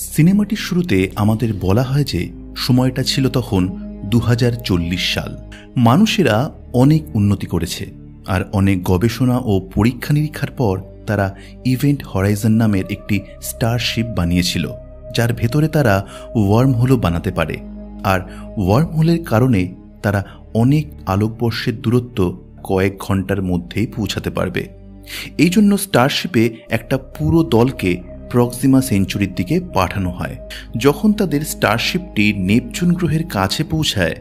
সিনেমাটির শুরুতে আমাদের বলা হয় যে সময়টা ছিল তখন 2040 সাল। মানুষেরা অনেক উন্নতি করেছে আর অনেক গবেষণা ও পরীক্ষা নিরীক্ষার পর তারা ইভেন্ট হরাইজন নামের একটি স্টারশিপ বানিয়েছিল, যার ভেতরে তারা ওয়ার্মহোলও বানাতে পারে। আর ওয়ার্মহোলের কারণে তারা অনেক আলোকবর্ষের দূরত্ব কয়েক ঘন্টার মধ্যেই পৌঁছাতে পারবে। এই জন্য স্টারশিপে একটা পুরো দলকে প্রক্সিমা সেঞ্চুরির দিকে পাঠানো হয়। যখন তাদের স্টারশিপটি নেপচুন গ্রহের কাছে পৌঁছায়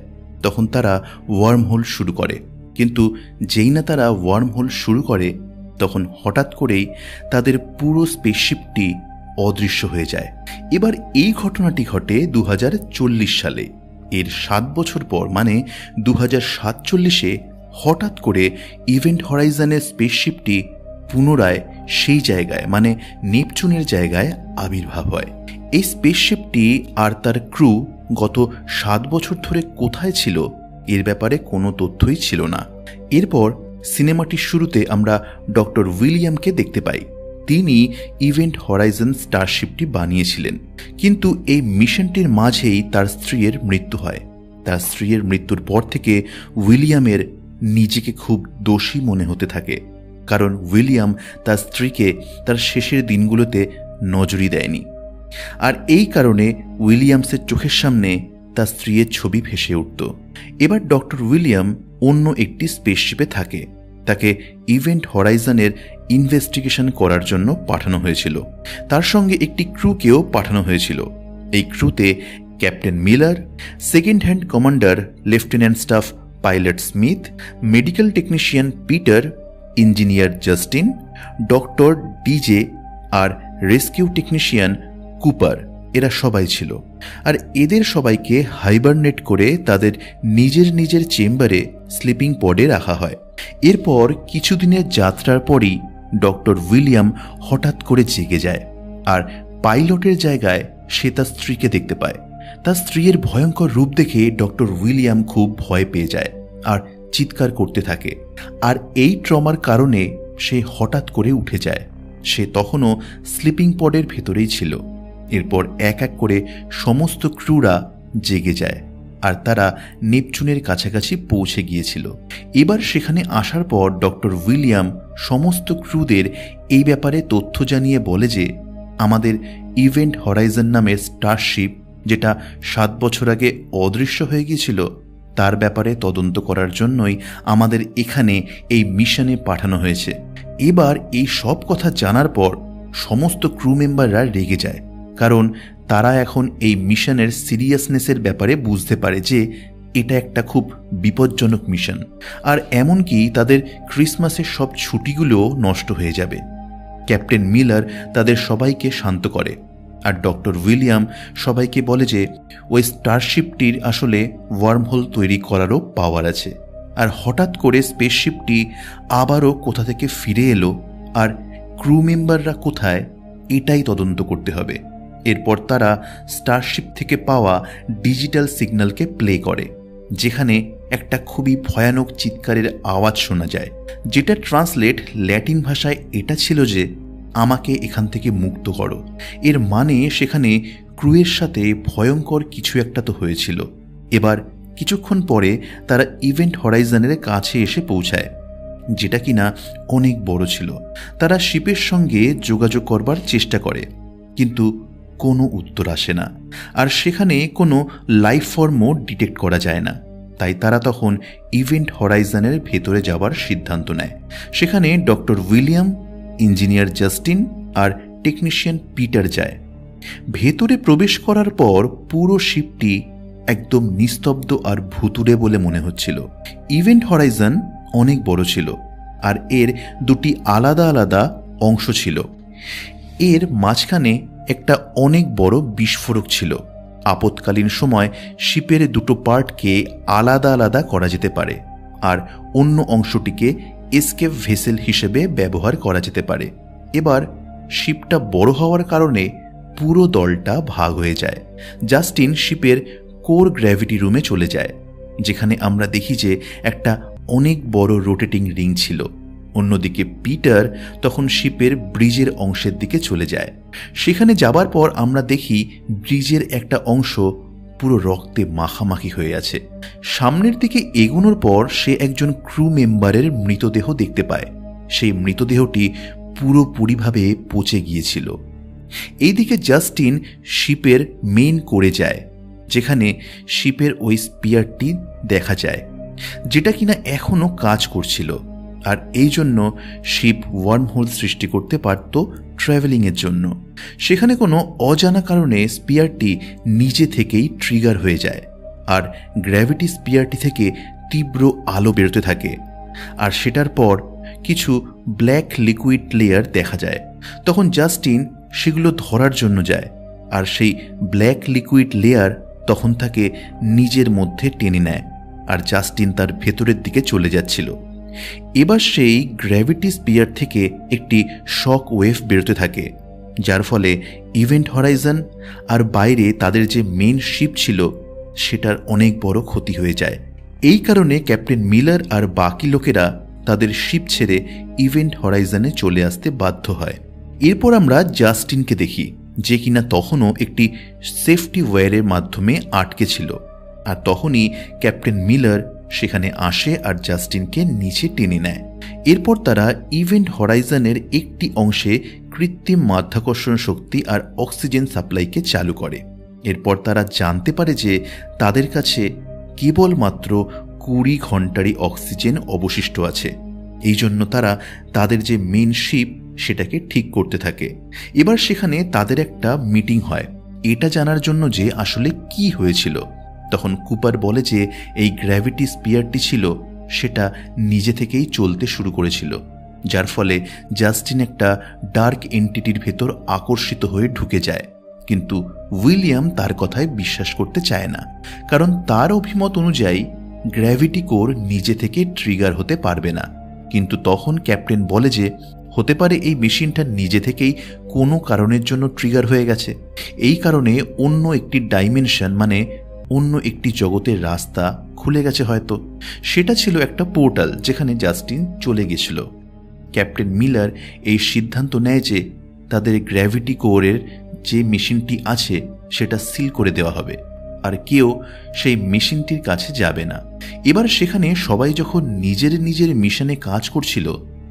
তখন তারা ওয়ার্মহোল শুরু করে, কিন্তু যেই না তারা ওয়ার্মহোল শুরু করে তখন হঠাৎ করেই তাদের পুরো স্পেসশিপটি অদৃশ্য হয়ে যায়। এবার এই ঘটনাটি ঘটে 2040 সালে। এর 7 বছর পর মানে 2047-এ হঠাৎ করে ইভেন্ট হরাইজনের স্পেসশিপটি পুনরায় সেই জায়গায় মানে নেপচুনের জায়গায় আবির্ভাব হয়। এই স্পেসশিপটি আর তার ক্রু গত 7 বছর ধরে কোথায় ছিল এর ব্যাপারে কোনো তথ্যই ছিল না। এরপর সিনেমাটির শুরুতে আমরা ডক্টর উইলিয়ামকে দেখতে পাই। তিনি ইভেন্ট হরাইজন স্টারশিপটি বানিয়েছিলেন, কিন্তু এই মিশনটির মাঝেই তার স্ত্রীর মৃত্যু হয়। তার স্ত্রীর মৃত্যুর পর থেকে উইলিয়ামের নিজেকে খুব দোষী মনে হতে থাকে, কারণ উইলিয়াম তার স্ত্রীকে তার শেষের দিনগুলোতে নজরই দেয়নি। আর এই কারণে উইলিয়ামসের চোখের সামনে তার স্ত্রীর ছবি ভেসে উঠত। এবার ডক্টর উইলিয়াম অন্য একটি স্পেসশিপে থাকে। তাকে ইভেন্ট হরাইজনের ইনভেস্টিগেশন করার জন্য পাঠানো হয়েছিল। তার সঙ্গে একটি ক্রুকেও পাঠানো হয়েছিল। এই ক্রুতে captain Miller, second hand commander lieutenant staff pilot Smith, medical technician Peter, engineer Justin, doctor DJ আর রেস্কিউ টেকনিশিয়ান কুপার, এরা সবাই ছিল। আর এদের সবাইকে হাইবারনেট করে তাদের নিজের নিজের চেম্বারে স্লিপিং পডে রাখা হয়। এরপর কিছুদিনের যাত্রার পরই ডক্টর উইলিয়াম হঠাৎ করে জেগে যায় আর পাইলটের জায়গায় সে তার স্ত্রীকে দেখতে পায়। তার স্ত্রীর ভয়ঙ্কর রূপ দেখে ডক্টর উইলিয়াম খুব ভয় পেয়ে যায় আর চিৎকার করতে থাকে। আর এই ট্রমার কারণে সে হঠাৎ করে উঠে যায়। সে তখনও স্লিপিং পডের ভেতরেই ছিল। এরপর এক এক করে সমস্ত ক্রুরা জেগে যায় আর তারা নেপচুনের কাছাকাছি পৌঁছে গিয়েছিল। এবার সেখানে আসার পর ডক্টর উইলিয়াম সমস্ত ক্রুদের এই ব্যাপারে তথ্য জানিয়ে বলে যে আমাদের ইভেন্ট হরাইজন নামের স্টারশিপ, যেটা 7 বছর আগে অদৃশ্য হয়ে গিয়েছিল, তার ব্যাপারে তদন্ত করার জন্যই আমাদের এখানে এই মিশনে পাঠানো হয়েছে। এবার এই সব কথা জানার পর সমস্ত ক্রু মেম্বাররা রেগে যায়, কারণ তারা এখন এই মিশনের সিরিয়াসনেসের ব্যাপারে বুঝতে পারে যে এটা একটা খুব বিপজ্জনক মিশন। আর এমনকি তাদের ক্রিসমাসের সব ছুটিগুলো নষ্ট হয়ে যাবে। ক্যাপ্টেন মিলার তাদের সবাইকে শান্ত করে আর ডক্টর উইলিয়াম সবাইকে বলে যে ওই স্টারশিপটির আসলে ওয়ার্মহোল তৈরি করারও পাওয়ার আছে। আর হঠাৎ করে স্পেসশিপটি আবারও কোথা থেকে ফিরে এলো আর ক্রু মেম্বাররা কোথায়, এটাই তদন্ত করতে হবে। এরপর তারা স্টারশিপ থেকে পাওয়া ডিজিটাল সিগন্যালকে প্লে করে, যেখানে একটা খুবই ভয়ানক চিৎকারের আওয়াজ শোনা যায়, যেটা ট্রান্সলেট ল্যাটিন ভাষায় এটা ছিল যে আমাকে এখান থেকে মুক্ত করো। এর মানে সেখানে ক্রুয়ের সাথে ভয়ঙ্কর কিছু একটা তো হয়েছিল। এবার কিছুক্ষণ পরে তারা ইভেন্ট হরাইজনের কাছে এসে পৌঁছায়, যেটা কিনা অনেক বড় ছিল। তারা শিপের সঙ্গে যোগাযোগ করবার চেষ্টা করে, কিন্তু কোনো উত্তর আসে না। আর সেখানে কোনো লাইফ ফর্মও ডিটেক্ট করা যায় না। তাই তারা তখন ইভেন্ট হরাইজনের ভেতরে যাওয়ার সিদ্ধান্ত নেয়। সেখানে ডক্টর উইলিয়াম, ইঞ্জিনিয়ার জাস্টিন আর টেকনিশিয়ান পিটার যায়। ভেতরে প্রবেশ করার পর পুরো শিপটি একদম নিস্তব্ধ আর ভুতুড়ে বলে মনে হচ্ছিল। ইভেন্ট হরাইজন অনেক বড় ছিল আর এর দুটি আলাদা আলাদা অংশ ছিল। এর মাঝখানে একটা অনেক বড় বিস্ফোরক ছিল। আপৎকালীন সময় শিপের দুটো পার্টকে আলাদা আলাদা করা যেতে পারে আর অন্য অংশটিকে এসকেপ ভেসেল হিসেবে ব্যবহার করা যেতে পারে। এবার শিপটা বড় হওয়ার কারণে পুরো দলটা ভাগ হয়ে যায়। জাস্টিন শিপের কোর গ্র্যাভিটি রুমে চলে যায়, যেখানে আমরা দেখি যে একটা অনেক বড় রোটেটিং রিং ছিল। অন্যদিকে পিটার তখন শিপের ব্রিজের অংশের দিকে চলে যায় সেখানে যাবার পর আমরা দেখি ব্রিজের একটা অংশ পুরো রক্তে মাখামাখি হয়ে আছে। সামনের দিকে এগোনোর পর সে একজন ক্রু মেম্বারের মৃতদেহ দেখতে পায়। সেই মৃতদেহটি পুরোপুরিভাবে পচে গিয়েছিল। এইদিকে জাস্টিন শিপের মেইন কোরে যায়, যেখানে শিপের ওই স্পিয়ারটি দেখা যায়, যেটা কিনা এখনো কাজ করছিল। আর এই জন্য শিপ ওয়ার্মহোল সৃষ্টি করতে পারত ট্রাভেলিংয়ের জন্য। সেখানে কোনো অজানা কারণে স্পিয়ারটি নিজে থেকেই ট্রিগার হয়ে যায়, আর গ্র্যাভিটি স্পিয়ারটি থেকে তীব্র আলো বেরোতে থাকে। আর সেটার পর কিছু ব্ল্যাক লিকুইড লেয়ার দেখা যায়। তখন জাস্টিন সেগুলো ধরার জন্য যায়, আর সেই ব্ল্যাক লিকুইড লেয়ার তখন তাকে নিজের মধ্যে টেনে নেয়, আর জাস্টিন তার ভেতরের দিকে চলে যাচ্ছিল। এবার সেই গ্র্যাভিটি স্পিয়ার থেকে একটি শক ওয়েভ বেরোতে থাকে, যার ফলে ইভেন্ট হরাইজন আর বাইরে তাদের যে মেইন শিপ ছিল সেটার অনেক বড় ক্ষতি হয়ে যায়। এই কারণে ক্যাপ্টেন মিলার আর বাকি লোকেরা তাদের শিপ ছেড়ে ইভেন্ট হরাইজনে চলে আসতে বাধ্য হয়। এরপর আমরা জাস্টিনকে দেখি, যে কিনা তখনও একটি সেফটি ওয়্যারের মাধ্যমে আটকে ছিল। আর তখনই ক্যাপ্টেন মিলার সেখানে আসে আর জাস্টিনকে নিচে টেনে নেয়। এরপর তারা ইভেন্ট হরাইজনের একটি অংশে কৃত্রিম মাধ্যাকর্ষণ শক্তি আর অক্সিজেন সাপ্লাইকে চালু করে। এরপর তারা জানতে পারে যে তাদের কাছে কেবলমাত্র 20 ঘন্টারই অক্সিজেন অবশিষ্ট আছে। এই জন্য তারা তাদের যে মেইন শিপ সেটাকে ঠিক করতে থাকে। এবার সেখানে তাদের একটা মিটিং হয়, এটা জানার জন্য যে আসলে কি হয়েছিল। তখন কুপার বলে যে এই গ্র্যাভিটি স্পিয়ারটি ছিল সেটা নিজে থেকেই চলতে শুরু করেছিল, যার ফলে জাস্টিন একটা ডার্ক এন্টিটির ভেতর আকর্ষিত হয়ে ঢুকে যায়। কিন্তু উইলিয়াম তার কথায় বিশ্বাস করতে চায় না, কারণ তার অভিমত অনুযায়ী গ্র্যাভিটি কোর নিজে থেকে ট্রিগার হতে পারবে না। কিন্তু তখন ক্যাপ্টেন বলে যে হতে পারে এই মেশিনটা নিজে থেকেই কোনো কারণের জন্য ট্রিগার হয়ে গেছে। এই কারণে অন্য একটি ডাইমেনশন, মানে অন্য একটি জগতের রাস্তা খুলে গেছে হয়তো। সেটা ছিল একটা পোর্টাল যেখানে জাস্টিন চলে গেছিল। ক্যাপ্টেন মিলার এই সিদ্ধান্ত নেয় যে তাদের গ্র্যাভিটি কোরের যে মেশিনটি আছে সেটা সিল করে দেওয়া হবে, আর কেউ সেই মেশিনটির কাছে যাবে না। এবার সেখানে সবাই যখন নিজের নিজের মিশনে কাজ করছিল,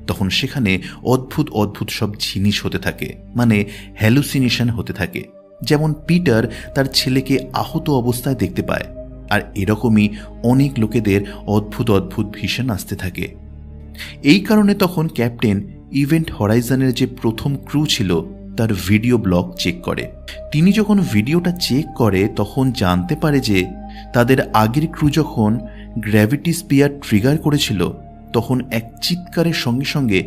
তখন সেখানে অদ্ভুত অদ্ভুত সব জিনিস হতে থাকে, মানে হ্যালুসিনেশন হতে থাকে। যেমন পিটার তার ছেলেকে আহত অবস্থায় দেখতে পায়, আর এরকমই অনেক লোকেদের অদ্ভুত অদ্ভুত ভিশন আসতে থাকে। এই কারণে তখন ক্যাপ্টেন ইভেন্ট হরাইজনের যে প্রথম ক্রু ছিল তার ভিডিও ব্লগ চেক করে। তিনি যখন ভিডিওটা চেক করে তখন জানতে পারে যে তাদের আগের ক্রু যখন গ্র্যাভিটি স্পিয়ার ট্রিগার করেছিল তখন এক চিৎকারের সঙ্গে সঙ্গে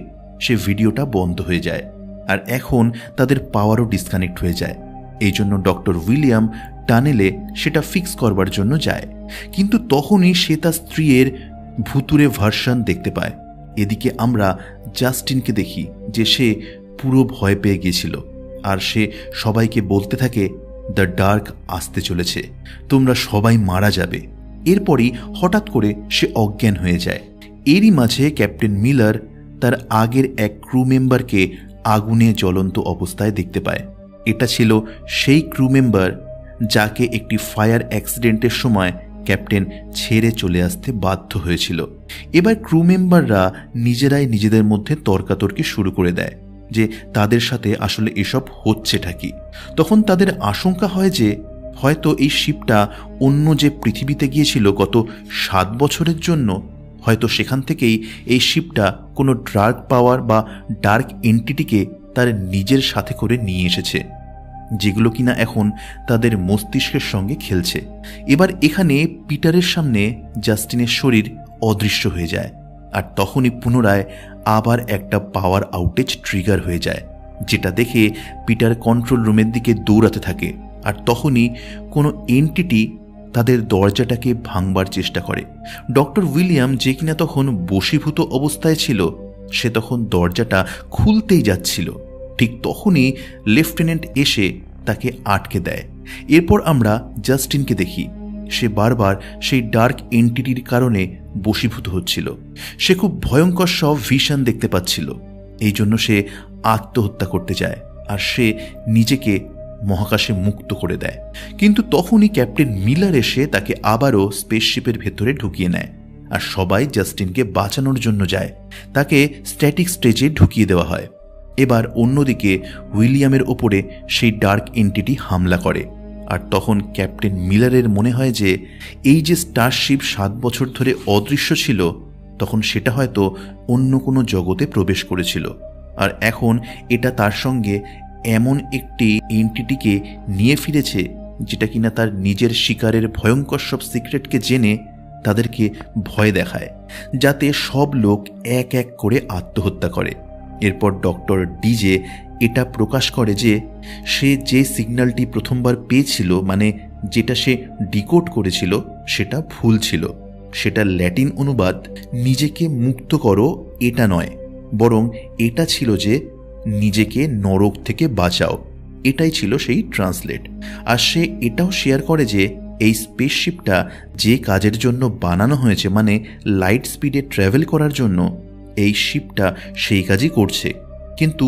সে ভিডিওটা বন্ধ হয়ে যায়, আর এখন তাদের পাওয়ারও ডিসকানেক্ট হয়ে যায়। এই জন্য ডক্টর উইলিয়াম টানেলে সেটা ফিক্স করবার জন্য যায়, কিন্তু তখনই সে তার স্ত্রীর ভুতুরে ভার্সন দেখতে পায়। এদিকে আমরা জাস্টিনকে দেখি যে সে পুরো ভয় পেয়ে গিয়েছিল, আর সে সবাইকে বলতে থাকে দ্য ডার্ক আসতে চলেছে, তোমরা সবাই মারা যাবে। এরপরই হঠাৎ করে সে অজ্ঞান হয়ে যায়। এরই মাঝে ক্যাপ্টেন মিলার তার আগের এক ক্রু মেম্বারকে আগুনে জ্বলন্ত অবস্থায় দেখতে পায়। এটা ছিল সেই ক্রু মেম্বার যাকে একটি ফায়ার অ্যাক্সিডেন্টের সময় ক্যাপ্টেন ছেড়ে চলে আসতে বাধ্য হয়েছিল। এবার ক্রু মেম্বাররা নিজেরাই নিজেদের মধ্যে তর্কাতর্কি শুরু করে দেয় যে তাদের সাথে আসলে এসব হচ্ছেটা কি। তখন তাদের আশঙ্কা হয় যে হয়তো এই শিপটা অন্য যে পৃথিবীতে গিয়েছিল গত 7 বছরের জন্য, হয়তো সেখান থেকেই এই শিপটা কোনো ডার্ক পাওয়ার বা ডার্ক এন্টিটিকে তার নিজের সাথে করে নিয়ে এসেছে, যেগুলো কিনা এখন তাদের মস্তিষ্কের সঙ্গে খেলছে। এবার এখানে পিটারের সামনে জাস্টিনের শরীর অদৃশ্য হয়ে যায়, আর তখনই পুনরায় আবার একটা পাওয়ার আউটেজ ট্রিগার হয়ে যায়, যেটা দেখে পিটার কন্ট্রোল রুমের দিকে দৌড়াতে থাকে। আর তখনই কোনো এন্টিটি তাদের দরজাটাকে ভাঙবার চেষ্টা করে। ডক্টর উইলিয়াম, যে কিনা তখন বশীভূত অবস্থায় ছিল, সে তখন দরজাটা খুলতেই যাচ্ছিল। ঠিক তখনই লেফটেন্যান্ট এসে তাকে আটকে দেয়। এরপর আমরা জাস্টিনকে দেখি, সে বারবার সেই ডার্ক এন্টিটির কারণে বশীভূত হচ্ছিল। সে খুব ভয়ঙ্কর সব ভিশন দেখতে পাচ্ছিল। এই জন্য সে আত্মহত্যা করতে যায়, আর সে নিজেকে মহাকাশে মুক্ত করে দেয়। কিন্তু তখনই ক্যাপ্টেন মিলার এসে তাকে আবারও স্পেসশিপের ভেতরে ঢুকিয়ে নেয়, আর সবাই জাস্টিনকে বাঁচানোর জন্য যায়। তাকে স্ট্যাটিক স্টেজে ঢুকিয়ে দেওয়া হয়। এবার অন্যদিকে উইলিয়ামের ওপরে সেই ডার্ক এন্টিটি হামলা করে, আর তখন ক্যাপ্টেন মিলারের মনে হয় যে এই যে স্টারশিপ 7 বছর ধরে অদৃশ্য ছিল, তখন সেটা হয়তো অন্য কোনো জগতে প্রবেশ করেছিল, আর এখন এটা তার সঙ্গে এমন একটি এন্টিটিকে নিয়ে ফিরেছে যেটা কিনা তার নিজের শিকারের ভয়ঙ্কর সব সিক্রেটকে জেনে তাদেরকে ভয় দেখায়, যাতে সব লোক এক এক করে আত্মহত্যা করে। এরপর ডক্টর ডিজে এটা প্রকাশ করে যে সে যে সিগন্যালটি প্রথমবার পেয়েছিল, মানে যেটা সে ডিকোড করেছিল, সেটা ভুল ছিল। সেটা ল্যাটিন অনুবাদ নিজেকে মুক্ত করো এটা নয়, বরং এটা ছিল যে নিজেকে নরক থেকে বাঁচাও। এটাই ছিল সেই ট্রান্সলেট। আর সে এটাও শেয়ার করে যে এই স্পেসশিপটা যে কাজের জন্য বানানো হয়েছে, মানে লাইট স্পিডে ট্রাভেল করার জন্য, এই শিপটা সেই কাজই করছে, কিন্তু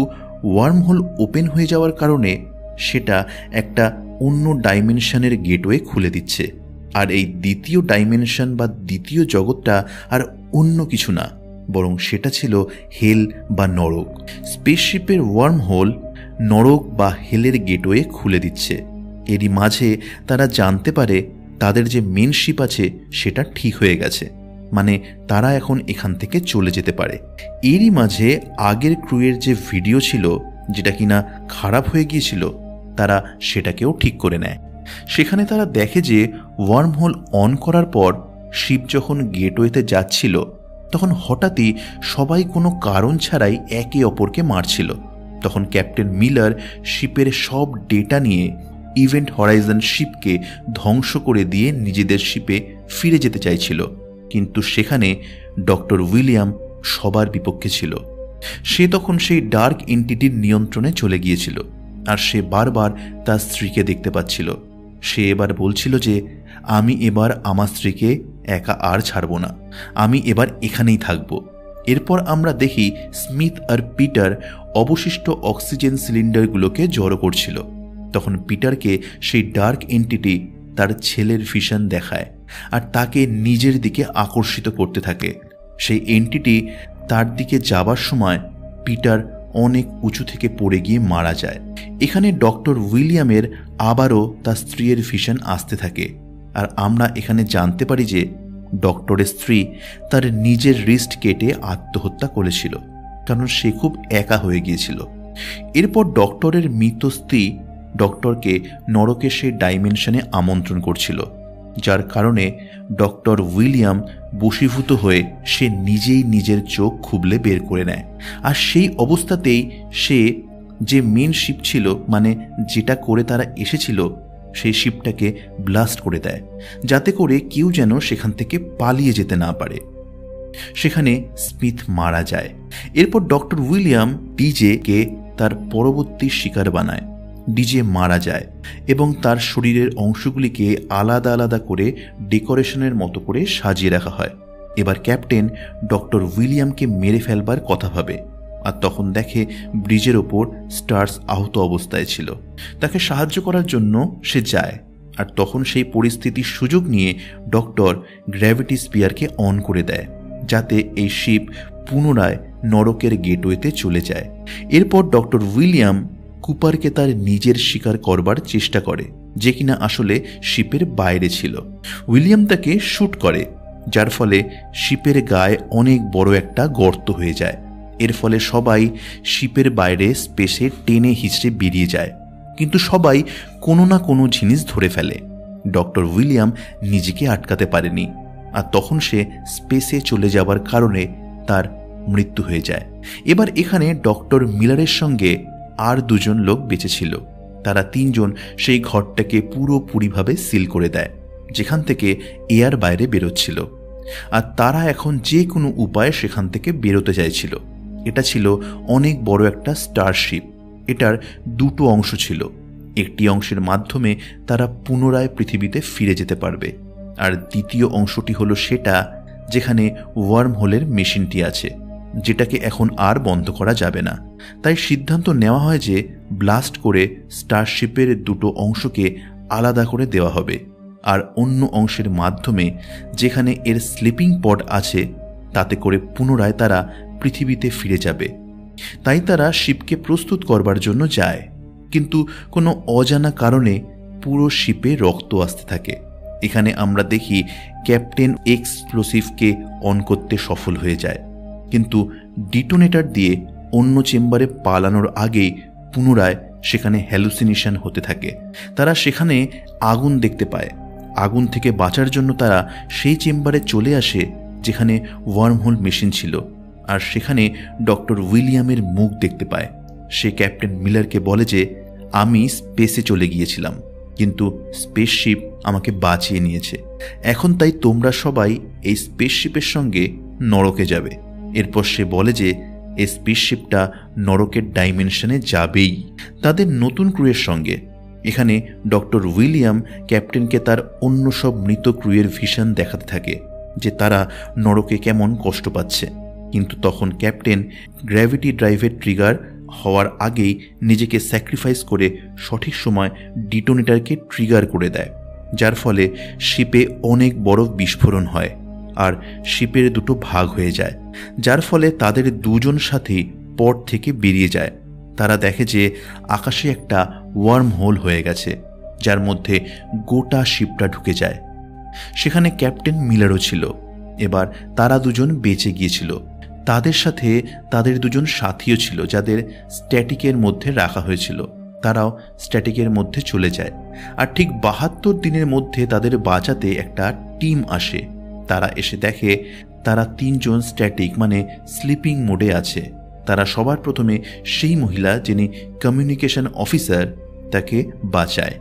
ওয়ার্ম হোল ওপেন হয়ে যাওয়ার কারণে সেটা একটা অন্য ডাইমেনশনের গেটওয়ে খুলে দিচ্ছে। আর এই দ্বিতীয় ডাইমেনশন বা দ্বিতীয় জগৎটা আর অন্য কিছু না, বরং সেটা ছিল হেল বা নরক। স্পেসশিপের ওয়ার্ম হোল নরক বা হেলের গেটওয়ে খুলে দিচ্ছে। এরই মাঝে তারা জানতে পারে তাদের যে মেন শিপ আছে সেটা ঠিক হয়ে গেছে, মানে তারা এখন এখান থেকে চলে যেতে পারে। এরই মাঝে আগের ক্রুয়ের যে ভিডিও ছিল, যেটা কিনা খারাপ হয়ে গিয়েছিল, তারা সেটাকেও ঠিক করে নেয়। সেখানে তারা দেখে যে ওয়ার্ম হোল অন করার পর শিপ যখন গেটওয়েতে যাচ্ছিল, তখন হঠাৎই সবাই কোনো কারণ ছাড়াই একে অপরকে মারছিল। তখন ক্যাপ্টেন মিলার শিপের সব ডেটা নিয়ে ইভেন্ট হরাইজন শিপকে ধ্বংস করে দিয়ে নিজেদের শিপে ফিরে যেতে চাইছিল, কিন্তু সেখানে ডক্টর উইলিয়াম সবার বিপক্ষে ছিল। সে তখন সেই ডার্ক এন্টিটির নিয়ন্ত্রণে চলে গিয়েছিল, আর সে বারবার তার স্ত্রীকে দেখতে পাচ্ছিল। সে এবার বলছিল যে আমি এবার আমার স্ত্রীকে একা আর ছাড়ব না, আমি এবার এখানেই থাকব। এরপর আমরা দেখি স্মিথ আর পিটার অবশিষ্ট অক্সিজেন সিলিন্ডারগুলোকে জড়ো করছিল। তখন পিটারকে সেই ডার্ক এন্টিটি তার ছেলের ভিশন দেখায়, আর তাকে নিজের দিকে আকর্ষিত করতে থাকে। সেই এন্টিটি তার দিকে যাবার সময় পিটার অনেক উঁচু থেকে পড়ে গিয়ে মারা যায়। এখানে ডক্টর উইলিয়ামের আবারও তার স্ত্রীর ভিশন আসতে থাকে, আর আমরা এখানে জানতে পারি যে ডক্টরের স্ত্রী তার নিজের রিস্ট কেটে আত্মহত্যা করেছিল, কারণ সে খুব একা হয়ে গিয়েছিল। এরপর ডক্টরের মৃত স্ত্রী ডক্টরকে নরকের সেই ডাইমেনশনে আমন্ত্রণ করছিল, যার কারণে ডক্টর উইলিয়াম বশীভূত হয়ে সে নিজেই নিজের চোখ খুবলে বের করে নেয়। আর সেই অবস্থাতেই সে যে মেন শিপ ছিল, মানে যেটা করে তারা এসেছিল, সেই শিপটাকে ব্লাস্ট করে দেয়, যাতে করে কেউ যেন সেখান থেকে পালিয়ে যেতে না পারে। সেখানে স্মিথ মারা যায়। এরপর ডক্টর উইলিয়াম ডিজেকে তার পরবর্তী শিকার বানায়। ডিজে মারা যায় এবং তার শরীরের অংশগুলিকে আলাদা আলাদা করে ডেকোরেশনের মতো করে সাজিয়ে রাখা হয়। এবার ক্যাপ্টেন ডক্টর উইলিয়ামকে মেরে ফেলবার কথা ভাবে, আর তখন দেখে ব্রিজের ওপর স্টার্স আহত অবস্থায় ছিল। তাকে সাহায্য করার জন্য সে যায়, আর তখন সেই পরিস্থিতির সুযোগ নিয়ে ডক্টর গ্র্যাভিটি স্পিয়ারকে অন করে দেয়, যাতে এই শিপ পুনরায় নরকের গেটওয়েতে চলে যায়। এরপর ডক্টর উইলিয়াম কুপারকে তার নিজের শিকার করবার চেষ্টা করে, যে কিনা আসলে শিপের বাইরে ছিল। উইলিয়াম তাকে শ্যুট করে, যার ফলে শিপের গায়ে অনেক বড় একটা গর্ত হয়ে যায়। এর ফলে সবাই শিপের বাইরে স্পেসে টেনে হিঁচড়ে বেরিয়ে যায়, কিন্তু সবাই কোনো না কোনো জিনিস ধরে ফেলে। ডক্টর উইলিয়াম নিজেকে আটকাতে পারেনি, আর তখন সে স্পেসে চলে যাবার কারণে তার মৃত্যু হয়ে যায়। এবার এখানে ডক্টর মিলারের সঙ্গে আর দুজন লোক বেঁচে ছিল। তারা তিনজন সেই ঘরটাকে পুরোপুরিভাবে সিল করে দেয়, যেখান থেকে এয়ার বাইরে বেরোচ্ছিল, আর তারা এখন যে কোনো উপায়ে সেখান থেকে বেরোতে চাইছিল। এটা ছিল অনেক বড় একটা স্টারশিপ। এটার দুটো অংশ ছিল। একটি অংশের মাধ্যমে তারা পুনরায় পৃথিবীতে ফিরে যেতে পারবে, আর দ্বিতীয় অংশটি হলো সেটা যেখানে ওয়ার্ম হোলের মেশিনটি আছে। যেটাকে এখন আর বন্ধ করা যাবে না। তাই সিদ্ধান্ত নেওয়া হয় যে ব্লাস্ট করে স্টারশিপের দুটো অংশকে আলাদা করে দেওয়া হবে, আর অন্য অংশের মাধ্যমে যেখানে এর স্লিপিং পড আছে তাতে করে পুনরায় তারা পৃথিবীতে ফিরে যাবে। তাই তারা শিপকে প্রস্তুত করবার জন্য যায়, কিন্তু কোনো অজানা কারণে পুরো শিপে রক্ত আসতে থাকে। এখানে আমরা দেখি ক্যাপ্টেন এক্সপ্লোসিভকে অন করতে সফল হয়ে যায়, কিন্তু ডিটোনেটর দিয়ে অন্য চেম্বারে পালানোর আগেই পুনরায় সেখানে হ্যালুসিনেশন হতে থাকে। তারা সেখানে আগুন দেখতে পায়। আগুন থেকে বাঁচার জন্য তারা সেই চেম্বারে চলে আসে যেখানে ওয়ার্মহোল মেশিন ছিল, আর সেখানে ডক্টর উইলিয়ামের মুখ দেখতে পায়। সে ক্যাপ্টেন মিলারকে বলে যে আমি স্পেসে চলে গিয়েছিলাম, কিন্তু স্পেসশিপ আমাকে বাঁচিয়ে নিয়েছে। এখন তাই তোমরা সবাই এই স্পেসশিপের সঙ্গে নরকে যাবে। এরপর সে বলে যে এই স্পেসশিপটা নরকের ডাইমেনশনে যাবেই তাদের নতুন ক্রুয়ের সঙ্গে। এখানে ডক্টর উইলিয়াম ক্যাপ্টেনকে তার অন্য সব মৃত ক্রুয়ের ভিশন দেখাতে থাকে যে তারা নরকে কেমন কষ্ট পাচ্ছে, কিন্তু তখন ক্যাপ্টেন গ্র্যাভিটি ড্রাইভের ট্রিগার হওয়ার আগেই নিজেকে স্যাক্রিফাইস করে সঠিক সময় ডিটোনেটরকে ট্রিগার করে দেয়, যার ফলে শিপে অনেক বড় বিস্ফোরণ হয় আর শিপের দুটো ভাগ হয়ে যায়, যার ফলে তাদের দুজন সাথী পড থেকে বেরিয়ে যায়। তারা দেখে যে আকাশে একটা ওয়ার্ম হোল হয়ে গেছে, যার মধ্যে গোটা শিপটা ঢুকে যায়। সেখানে ক্যাপ্টেন মিলারও ছিল। এবার তারা দুজন বেঁচে গিয়েছিল। তাদের সাথে তাদের দুজন সাথীও ছিল যাদের স্ট্যাটিকের মধ্যে রাখা হয়েছিল। তারাও স্ট্যাটিকের মধ্যে চলে যায়, আর ঠিক 72 দিনের মধ্যে তাদের বাঁচাতে একটা টিম আসে। তারা এসে দেখে তারা 3 জন স্ট্যাটিক মানে স্লিপিং মোডে আছে। তারা সবার প্রথমে সেই মহিলা যিনি কমিউনিকেশন অফিসার তাকে বাঁচায়।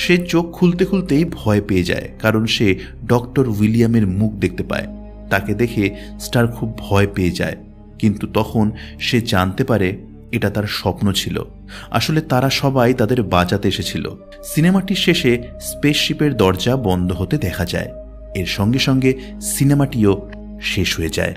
সে চোখ খুলতে খুলতেই ভয় পেয়ে যায়, কারণ সে ডক্টর উইলিয়ামের মুখ দেখতে পায়। তাকে দেখে স্টার খুব ভয় পেয়ে যায়, কিন্তু তখন সে জানতে পারে এটা তার স্বপ্ন ছিল। আসলে তারা সবাই তাদের বাঁচাতে এসেছিল। সিনেমাটির শেষে স্পেসশিপের দরজা বন্ধ হতে দেখা যায়। এর সঙ্গে সঙ্গে সিনেমাটিও শেষ হয়ে যায়।